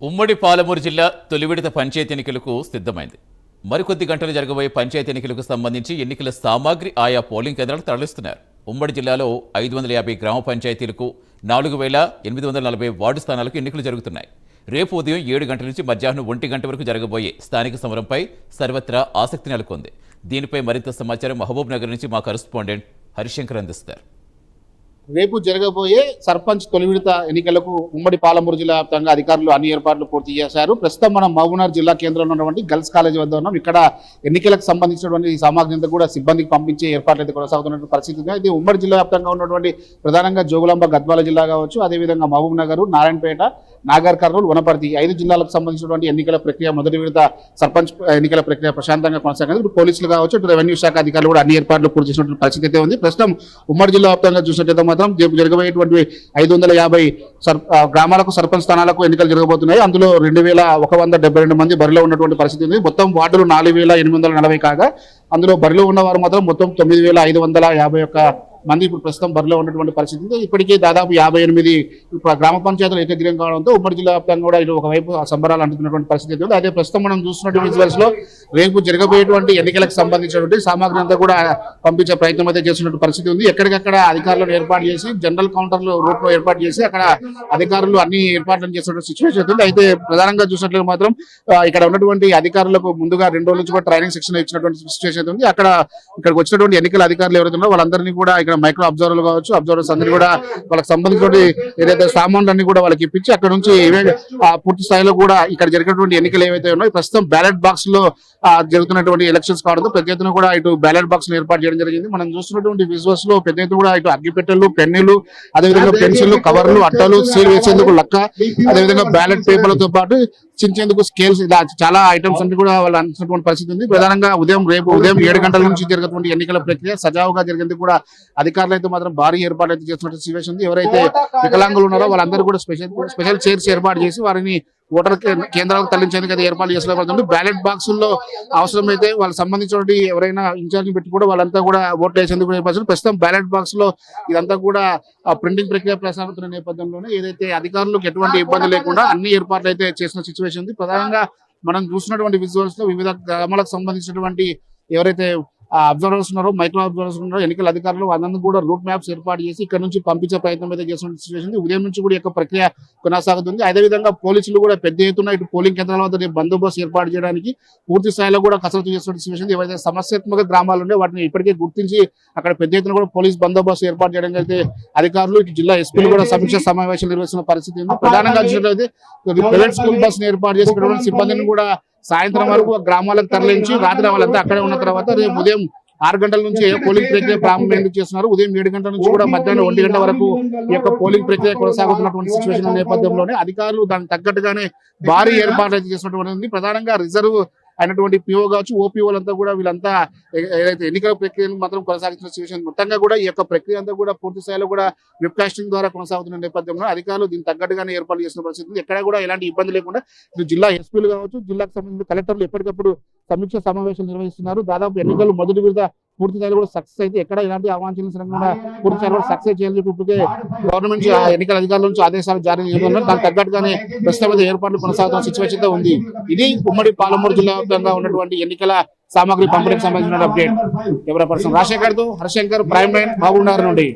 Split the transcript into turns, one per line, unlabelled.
ఉమ్మడి పాలమూరు జిల్లా తొలి విడత పంచాయతీ ఎన్నికలకు సిద్ధమైంది. మరికొద్ది గంటలు జరగబోయే పంచాయతీ ఎన్నికలకు సంబంధించి ఎన్నికల సామాగ్రి ఆయా పోలింగ్ కేంద్రాలు తరలిస్తున్నారు. ఉమ్మడి జిల్లాలో 550 గ్రామ పంచాయతీలకు 4840 వార్డు స్థానాలకు ఎన్నికలు జరుగుతున్నాయి. రేపు ఉదయం 7 గంటల నుంచి మధ్యాహ్నం 1 గంట వరకు జరగబోయే స్థానిక సమరంపై సర్వత్రా ఆసక్తి నెలకొంది. దీనిపై మరింత సమాచారం మహబూబ్ నగర్ నుంచి మా కరెస్పాండెంట్ హరిశంకర్ అందిస్తారు.
రేపు జరగబోయే సర్పంచ్ తొలి విడత ఎన్నికలకు ఉమ్మడి పాలమూరు జిల్లా వ్యాప్తంగా అధికారులు అన్ని ఏర్పాట్లు పూర్తి చేశారు. ప్రస్తుతం మనం మహబూబ్నగర్ జిల్లా కేంద్రంలో ఉన్నటువంటి గర్ల్స్ కాలేజీ వద్ద ఉన్నాం. ఇక్కడ ఎన్నికలకు సంబంధించినటువంటి సామాగ్రి అంతా కూడా సిబ్బందికి పంపించే ఏర్పాట్లు అయితే కొనసాగుతున్న పరిస్థితి ఉంది. ఇది ఉమ్మడి జిల్లా వ్యాప్తంగా ఉన్నటువంటి ప్రధానంగా జోగులాంబ గద్వాల జిల్లా కావచ్చు, అదేవిధంగా మహబూబ్ నగర్, నారాయణపేట, నాగర్ కర్నూలు, వనపర్తి 5 జిల్లాలకు సంబంధించినటువంటి ఎన్నికల ప్రక్రియ మొదటి విడత సర్పంచ్ ఎన్నికల ప్రక్రియ ప్రశాంతంగా కొనసాగింది. ఇప్పుడు పోలీసులు కావచ్చు, ఇటు రెవెన్యూ శాఖ అధికారులు కూడా అన్ని ఏర్పాట్లు పూర్తి చేసినటువంటి పరిస్థితి అయితే ఉంది. ప్రస్తుతం ఉమ్మడి జిల్లా వ్యాప్తంగా చూసినట్లయితే మాత్రం జరగబోయేటువంటి 550 గ్రామాలకు సర్పంచ్ స్థానాలకు ఎన్నికలు జరగబోతున్నాయి. అందులో 2172 మంది బరిలో ఉన్నటువంటి పరిస్థితి ఉంది. మొత్తం వార్డులు 4840 కాగా అందులో బరిలో ఉన్నవారు మాత్రం మొత్తం 9551 మంది ఇప్పుడు ప్రస్తుతం బరిలో ఉన్నటువంటి పరిస్థితి. ఇప్పటికే దాదాపు 58 గ్రామ పంచాయతీలు ఏకగ్రీవం కావడంతో ఉమ్మడి జిల్లా వ్యాప్తంగా కూడా ఇటు ఒకవైపు సంబరాలు అంటున్నటువంటి పరిస్థితి ఉంది. అదే ప్రస్తుతం మనం చూస్తున్నటువంటి విజువల్స్ లో రేపు జరగబోయేటువంటి ఎన్నికలకు సంబంధించినటువంటి సామాగ్రి అంతా కూడా పంపించే ప్రయత్నం అయితే చేస్తున్నటువంటి పరిస్థితి ఉంది. ఎక్కడికక్కడ అధికారులను ఏర్పాటు చేసి జనరల్ కౌంటర్లు రూట్ లో ఏర్పాటు చేసి అక్కడ అధికారులు అన్ని ఏర్పాట్లను చేస్తున్న సిచ్యువేషన్ ఉంది. అయితే ప్రధానంగా చూసినట్లయితే మాత్రం ఇక్కడ ఉన్నటువంటి అధికారులకు ముందుగా 2 రోజుల నుంచి కూడా ట్రైనింగ్ శిక్షణ ఇచ్చినటువంటి సిచ్యువేషన్ ఉంది. ఇక్కడికి వచ్చినటువంటి ఎన్నికల అధికారులు ఎవరైతే ఉన్నారో వాళ్ళందరినీ కూడా ఇక్కడ మైక్రో అబ్జర్వర్లు కావచ్చు, అబ్జర్వర్స్ అందరూ కూడా వాళ్ళకి సంబంధించిన ఏదైతే సామాన్లు అన్ని కూడా వాళ్ళకి ఇప్పించి అక్కడ నుంచి పూర్తి స్థాయిలో కూడా ఇక్కడ జరిగినటువంటి ఎన్నికలు ఏవైతే ఉన్నాయో ప్రస్తుతం బ్యాలెట్ బాక్స్ లో జరుగుతున్నటువంటి ఎలక్షన్స్ కావడంతో పెద్ద ఎత్తున కూడా ఇటు బ్యాలెట్ బాక్స్ ఏర్పాటు చేయడం జరిగింది. మనం చూస్తున్నటువంటి విజువల్స్ లో పెద్ద ఎత్తున కూడా ఇటు అగ్గిపెట్టెలు, పెన్నులు, అదేవిధంగా పెన్సిల్లు, కవర్లు, అట్టలు, సీల్ వేసేందుకు లక్క, అదేవిధంగా బ్యాలెట్ పేపర్లతో పాటు చించేందుకు స్కేల్స్, ఇలా చాలా ఐటమ్స్ అన్ని కూడా వాళ్ళు అందించినటువంటి పరిస్థితి ఉంది. ప్రధానంగా రేపు ఉదయం 7 గంటల నుంచి జరిగినటువంటి ఎన్నికల ప్రక్రియ సజావుగా జరిగేందుకు కూడా అధికారులు అయితే మాత్రం భారీ ఏర్పాట్లు అయితే చేస్తున్నటువంటి సిచ్యువేషన్ ఉంది. ఎవరైతే వికలాంగులు ఉన్నారో వాళ్ళందరూ కూడా స్పెషల్ చైర్స్ ఏర్పాటు చేసి వారిని ఓటర్ కేంద్రాలకు తరలించేందుకు అయితే ఏర్పాటు చేస్తున్నారు. బ్యాలెట్ బాక్సుల్లో అవసరమైతే వాళ్ళకి సంబంధించిన ఎవరైనా ఇన్ఛార్జ్ పెట్టి కూడా వాళ్ళంతా కూడా ఓట్లు వేసేందుకు ఏర్పాటు. ప్రస్తుతం బ్యాలెట్ బాక్స్ లో ఇదంతా కూడా ప్రింటింగ్ ప్రక్రియ ప్రసారవుతున్న నేపథ్యంలోనే ఏదైతే అధికారులకు ఎటువంటి ఇబ్బంది లేకుండా అన్ని ఏర్పాట్లు అయితే చేసిన సిచ్యువేషన్ ఉంది. ప్రధానంగా మనం చూసినటువంటి విజువల్స్ లో వివిధ గ్రామాలకు సంబంధించినటువంటి ఎవరైతే అబ్జర్వర్స్ ఉన్నారో, మైక్రో అబ్జర్వర్స్ ఉన్నారో, ఎన్నికల అధికారులు అందరినీ కూడా రూట్ మ్యాప్స్ ఏర్పాటు చేసి ఇక్కడ నుంచి పంపించే ప్రయత్నం అయితే చేస్తున్న సిచ్యువేషన్. ఉదయం నుంచి కూడా యొక్క ప్రక్రియ కొనసాగుతుంది. అదేవిధంగా పోలీసులు కూడా పెద్ద ఎత్తున ఇటు పోలింగ్ కేంద్రాల వద్ద బందోబస్తు ఏర్పాటు చేయడానికి పూర్తి స్థాయిలో కూడా కసరత్తు చేస్తున్న సిచ్యువేషన్. ఏవైతే సమస్యాత్మక గ్రామాలు ఉండే వాటిని ఇప్పటికే గుర్తించి అక్కడ పెద్ద ఎత్తున కూడా పోలీస్ బందోబస్తు ఏర్పాటు చేయడానికి అయితే అధికారులు ఇటు జిల్లా ఎస్పీలు కూడా సమీక్ష సమావేశాలు నిర్వహిస్తున్న పరిస్థితి ఉంది. ప్రధానంగా చూసినట్లయితే ప్రైవేట్ స్కూల్ బస్సును ఏర్పాటు చేసి సిబ్బందిని కూడా సాయంత్రం వరకు గ్రామాలకు తరలించి రాత్రి వాళ్ళంతా అక్కడే ఉన్న తర్వాత రేపు ఉదయం 6 గంటల నుంచి పోలింగ్ ప్రక్రియ ప్రారంభం ఎందుకు చేస్తున్నారు. ఉదయం 7 గంటల నుంచి కూడా మధ్యాహ్నం 1 గంట వరకు ఈ యొక్క పోలింగ్ ప్రక్రియ కొనసాగుతున్నటువంటి సిచ్యువేషన్ నేపథ్యంలోనే అధికారులు దానికి తగ్గట్టుగానే భారీ ఏర్పాట్లు అయితే చేసినటువంటి ప్రధానంగా రిజర్వ్ అయినటువంటి పిఓ కావచ్చు, ఓపీఓలంతా కూడా వీళ్ళంతా ఏదైతే ఎన్నికల ప్రక్రియను మాత్రం కొనసాగుతున్న సిచ్యువేషన్. మొత్తంగా కూడా ఈ యొక్క ప్రక్రియ అంతా కూడా పూర్తి స్థాయిలో కూడా వెబ్కాస్టింగ్ ద్వారా కొనసాగుతున్న నేపథ్యంలో అధికారులు దీనికి తగ్గట్టుగానే ఏర్పాటు చేసిన పరిస్థితి. ఎక్కడ కూడా ఎలాంటి ఇబ్బంది లేకుండా జిల్లా ఎస్పీలు కావచ్చు, జిల్లాకు సంబంధించిన కలెక్టర్లు ఎప్పటికప్పుడు సమీక్ష సమావేశాలు నిర్వహిస్తున్నారు. దాదాపు ఎన్నికలు మొదటి విడత పూర్తి స్థాయిలో కూడా సక్సెస్ అయితే ఎక్కడ ఇలాంటి అవాంఛనీయంగా పూర్తి స్థాయిలో సక్సెస్ చేయాలని ఇప్పటికే గవర్నమెంట్ ఎన్నికల అధికారుల నుంచి ఆదేశాలు జారీ చేస్తున్నారు. దానికి తగ్గట్టుగానే ప్రస్తుతం ఏర్పాట్లు కొనసాగుతున్న సిచ్యువేషన్ తో ఉంది. ఇది ఉమ్మడి పాలమూరు జిల్లా వ్యాప్తంగా ఉన్నటువంటి ఎన్నికల సామాగ్రి పంపిణీకి సంబంధించిన అప్డేట్. కెమెరా పర్సన్ రాజశేఖర్ తో హరిశంకర్, ప్రైమ్ 9, మహబూబ్ నగర్ నుండి.